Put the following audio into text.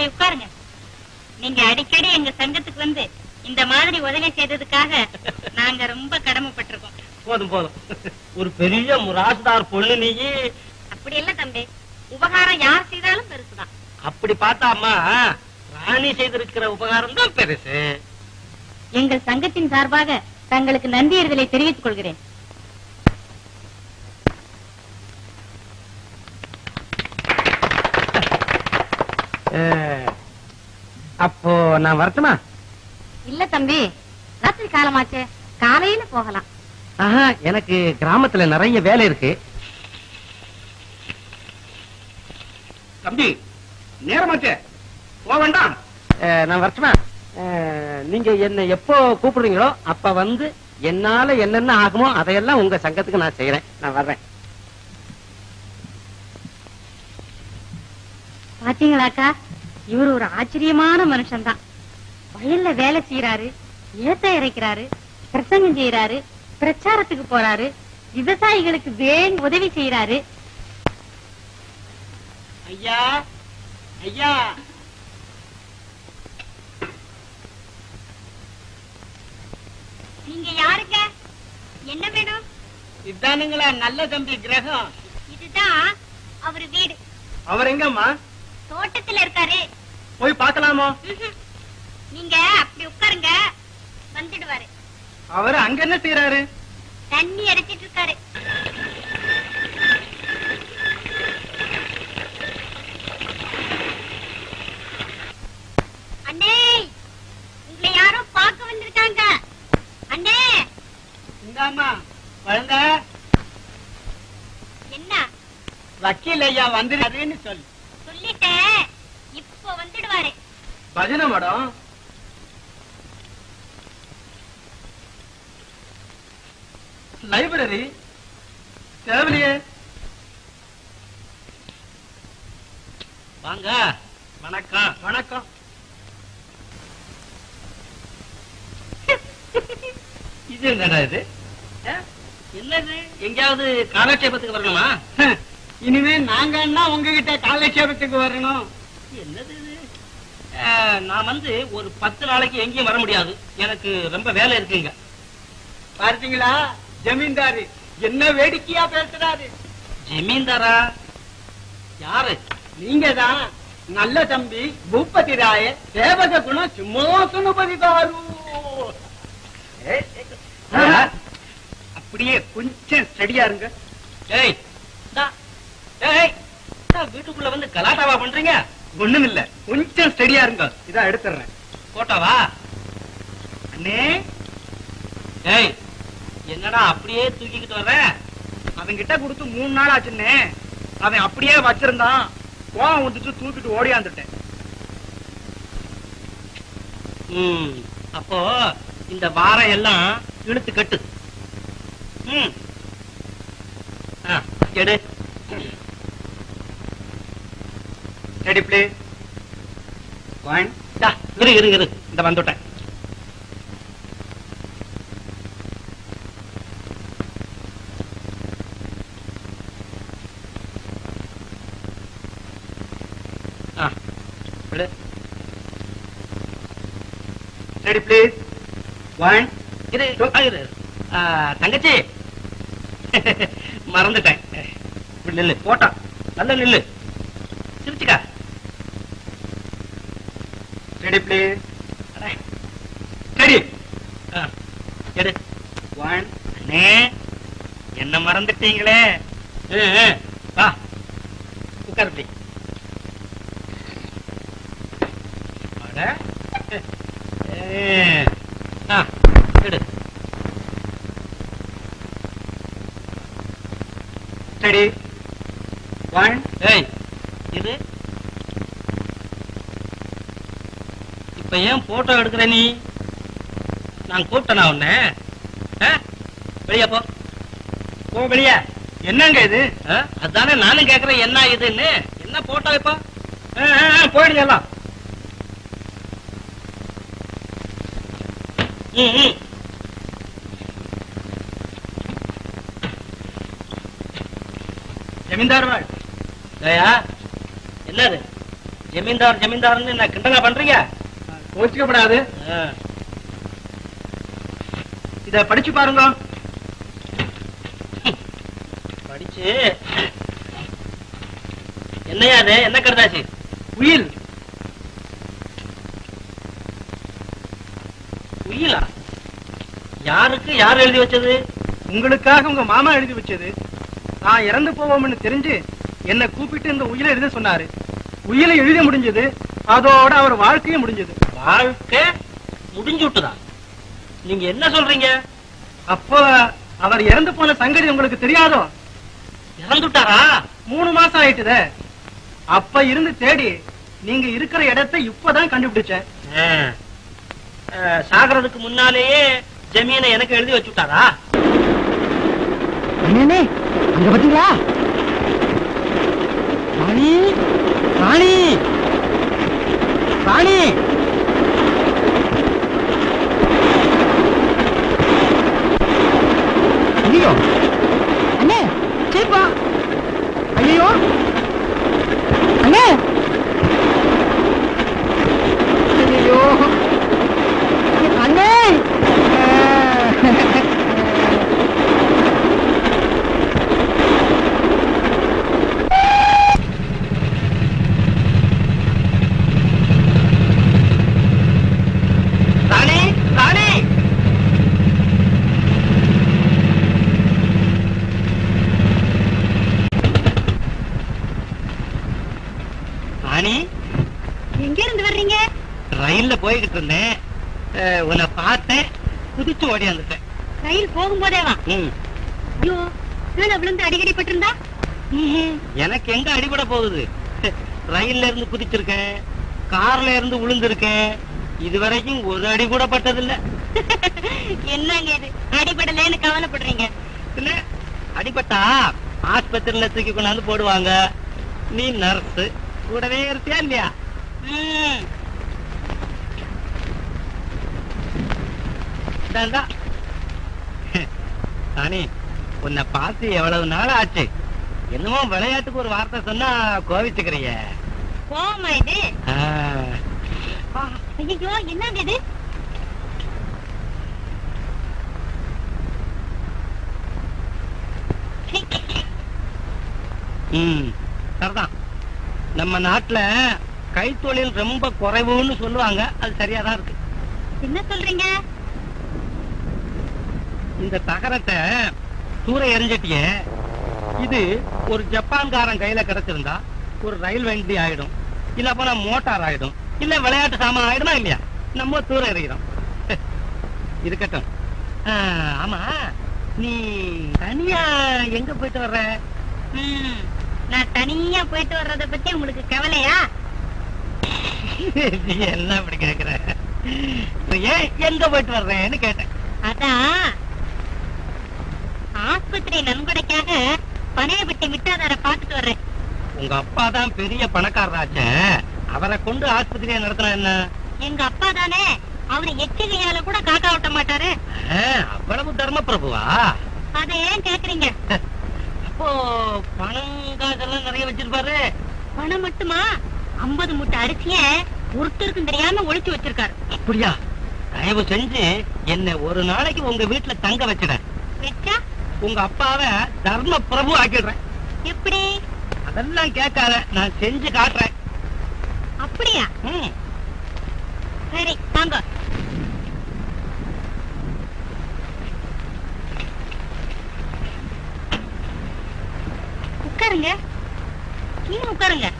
தம்பி உட்காருங்க. நீங்க அடிக்கடி எங்க சங்கத்துக்கு வந்து இந்த மாதிரி உதவி செய்ததுக்காக நாங்க ரொம்ப கடமைப்பட்டிருக்கோம். போதும் போதும், ஒரு பெரிய முராசுதார் பொண்ணு நீ. அப்படி இல்ல தம்பி, உபகாரம் யார் செய்தாலும் பெருசுதான். அப்படி பார்த்தா அம்மா, ராணி செய்திருக்கிற உபகாரம் தான் பெருசு. எங்கள் சங்கத்தின் சார்பாக தங்களுக்கு நன்றியறிதலை தெரிவித்துக் கொள்கிறேன். அப்போ நான் வரட்டுமா? இல்ல தம்பி, ராத்திரி காலமாச்சே, காலையில போகலாம். எனக்கு கிராமத்துல நிறைய வேலை இருக்கு. தம்பி நேரமாச்சே, போக வேண்டாம். நான் வரட்டுமா? நீங்க என்ன எப்போ கூப்பிடுறீங்களோ அப்ப வந்து என்னால என்னென்ன ஆகுமோ அதையெல்லாம் உங்க சங்கத்துக்கு நான் செய்யறேன். நான் வர்றேன். பாத்தீங்களாக்கா, இவரு ஒரு ஆச்சரியமான மனுஷன் தான். வயல்ல வேலை செய்யறாரு, ஏத்த இறைக்கிறாரு, பிரசங்கம் செய்யறாரு, பிரச்சாரத்துக்கு போறாரு, விவசாயிகளுக்கு வேணும் உதவி செய்யறாரு. ஐயா ஐயா, நீங்க யாருங்க? என்ன வேணும்? இதுதானுங்களா நல்ல தம்பி கிரகம்? இதுதான் அவரு வீடு. அவர் எங்கம்மா? தோட்டத்துல இருக்காரு. போய் பார்க்கலாமோ? நீங்க அப்படி உட்காருங்க, வந்துடுவாரு. அவர் அங்க என்ன செய்யறாரு? தண்ணி அடிச்சிட்டு இருக்காரு. அண்ணே, உங்களை யாரோ பார்க்க வந்திருக்காங்க. அண்ணே. இந்தாமா குழந்த. என்ன? வக்கீல் ஐயா வந்துருன்னு சொல்லு. சொல்லிட்டேன், இப்போ வந்துடுவாரு. பஜனை மேடம். லைப்ரரி தேவலையே. வாங்க. வணக்கம். வணக்கம். இது என்னடா இது? என்னது? எங்கேயாவது காலட்சேபத்துக்கு வரணுமா? இனிமே நாங்க என்ன உங்ககிட்ட காலட்சேபத்துக்கு வரணும்? என்னது இது? நான் வந்து ஒரு 10 நாளைக்கு எங்கேயும் வர முடியாது, எனக்கு ரொம்ப வேலை இருக்குங்க. பார்த்தீங்களா ஜமீன்தாரு என்ன வேடிக்கையா பேசுறாரு? ஜமீன்தாரா? யாரு? நீங்க தான். நல்ல தம்பி பூபதி ராய சேவக குண சிம்மாசனபதி தாரு. அப்படியே கொஞ்சம் ஸ்டடியா இருங்க. வீட்டுக்குள்ள வந்து கலாட்டாவா பண்றீங்க? ஒண்ணும் இல்ல, கொஞ்சம் ஸ்டடியா இருங்க. இதான் எடுத்துறேன். போட்டோவா? அண்ணே. ஏய், என்னடா அப்படியே தூக்கிக்கிட்டு வர்ற? அவன் கிட்ட கொடுத்து 3 நாள் ஆச்சுன்னே. அவன் அப்படியே வச்சிருந்தான், கோவம் வந்துட்டு தூக்கிட்டு ஓடியாந்துட்டேன். அப்போ இந்த வாரம் எல்லாம் இழுத்து கட்டு. எடு. Ready please. இரு இந்த வந்துட்டேன். Ready please. 1 2 தங்கச்சி மறந்துட்டேன். நில்லு. போட்டா நல்ல நில்லு. சிரிச்சுக்கா. Ready please. ரெடி. எடு. 1. அண்ணே, என்ன மறந்துட்டீங்களே? வா உட்கார். இப்படி எடு. ரெடி. 1. ஏய், இது இப்ப ஏன் போட்டோ எடுக்கிற நீ? நான் கூப்பிட்டனா உன்ன? வெளிய போ. போ வெளிய. என்னங்க இது? அதானே நானும் கேக்குறேன், என்ன இதுன்னு. என்ன போட்டோ இப்ப? போயிடுங்க எல்லாம். ஜமீன்தார் வாழ். என்னது? ஜமீன்தார் ஜமீன்தார்னு என்ன கிண்டலா பண்றீங்க? கோச்சிக்கப்படாது. இத படிச்சு பாருங்க. படிச்சு என்னையா அது? என்ன கருதாச்சு? உயில். உயிலா? யாருக்கு யார் எழுதி வச்சது? உங்களுக்காக உங்க மாமா எழுதி வச்சது. நான் இறந்து போவோம்னு தெரிஞ்சு என்ன கூப்பிட்டு இந்த உயிலை எழுத சொன்னாரு. உயிலை எழுத முடிஞ்சது. அதோட அவர் வாழ்க்கையும் முடிஞ்சது. வாழ்க்கை முடிஞ்சு விட்டுதா? நீங்க என்ன சொல்றீங்க? அப்போ அவர் இறந்து போன சங்கதி உங்களுக்கு தெரியாதோ? இறந்துட்டாரா? 3 மாசம் ஆயிட்டுதே. அப்ப இருந்து தேடி நீங்க இருக்கிற இடத்தை இப்பதான் கண்டுபிடிச்சேன். சாகறதுக்கு முன்னாலேயே ஜமீனை எனக்கு எழுதி வச்சுட்டாரா? அண்ணே அங்க பாத்தீங்களா? ராணி ராணி ராணி ஐயோ அண்ணே சரிப்பா. ஐயோ அண்ணே ஐயோ அண்ணே ராணி ராணி ராணி எங்க இருந்து வர்றீங்க? ரயில்ல போய்கிட்டு இருந்தேன். உன்னை பார்த்தேன், குதிச்சு ஓடியாந்துட்டேன். ரயில் போகும்போதேவா? ஐயோ, கீழே விழுந்து அடிக்கடி பட்டிருந்தா? எனக்கு எங்க அடிபட போகுது? ரயில்ல இருந்து குதிச்சிருக்கேன், கார்ல இருந்து விழுந்திருக்கேன். இதுவரைக்கும் ஒரு அடி கூட பட்டதில்ல. என்னங்க இது, அடிபடலன்னு கவலைப்படுறீங்க? இல்ல, அடிபட்டா ஆஸ்பத்திரியில தூக்கி கொண்டாந்து போடுவாங்க. நீ நர்ஸ், கூடவே இருப்பியா இல்லையா? ராணி, உன்னை பார்த்து எவ்வளவு நாள் ஆச்சு. என்னமோ விளையாட்டுக்கு ஒரு வார்த்தை சொன்னா கோவிச்சுக்கிறிய. கோவமா இது? ஐயோ, என்னங்க இது? சரிதான். நம்ம நாட்டுல கைத்தொழில் ரொம்ப குறைவுன்னு சொல்லுவாங்க. அது சரியாதான் இருக்கு. என்ன சொல்றீங்க? இந்த தகரத்தை தூர எரிஞ்சிட்டிய, இது ஒரு ஜப்பான்காரன் கையில கிடைச்சிருந்தா ஒரு ரயில் வண்டி ஆயிடும், இல்ல போனா மோட்டார் ஆயிடும், இல்ல விளையாட்டு சாமான் ஆயிடுமா இல்லையா? நம்ம தூர எறிகிறோம். இருக்கட்டும். ஆமா, நீ தனியா எங்க போயிட்டு வர்ற? நான் தனியா போயிட்டு வர்றத பத்தி உங்களுக்கு கவலையா? என்ன அப்படி கேக்குற? ஏன் எங்க போயிட்டு வர்றேன்னு கேட்டேன். அதான், ஆஸ்பத்திரி நன்கொடைக்காக பனையப்பட்டி மிட்டாதார பாத்துட்டு வர்றேன். உங்க அப்பா தான் பெரிய பணக்காரராச்சே, அவரை கொண்டு ஆஸ்பத்திரியை நடத்தினா என்ன? எங்க அப்பா தானே, அவரு எச்சரிக்கையால கூட காக்கா ஓட்ட மாட்டாரு. அவ்வளவு தர்ம பிரபுவா? அதை ஏன் கேக்குறீங்க? அப்போ பணம் காசெல்லாம் நிறைய வச்சிருப்பாரு. பணம் மட்டுமா? 50 மூட்டை அரிசிய ஒருத்தருக்கும் தெரியாம ஒளிச்சு வச்சிருக்காரு. அப்படியா? தயவு செஞ்சு என்ன ஒரு நாளைக்கு உங்க வீட்டுல தங்க வச்சிட. வச்சா உங்க அப்பாவை தர்ம பிரபு ஆக்கிடுறேன். எப்படி? அதெல்லாம் கேட்காத, நான் செஞ்சு காட்டுறேன். அப்படியா? சரி, வாங்க. உட்காருங்க, கீழே உட்காருங்க.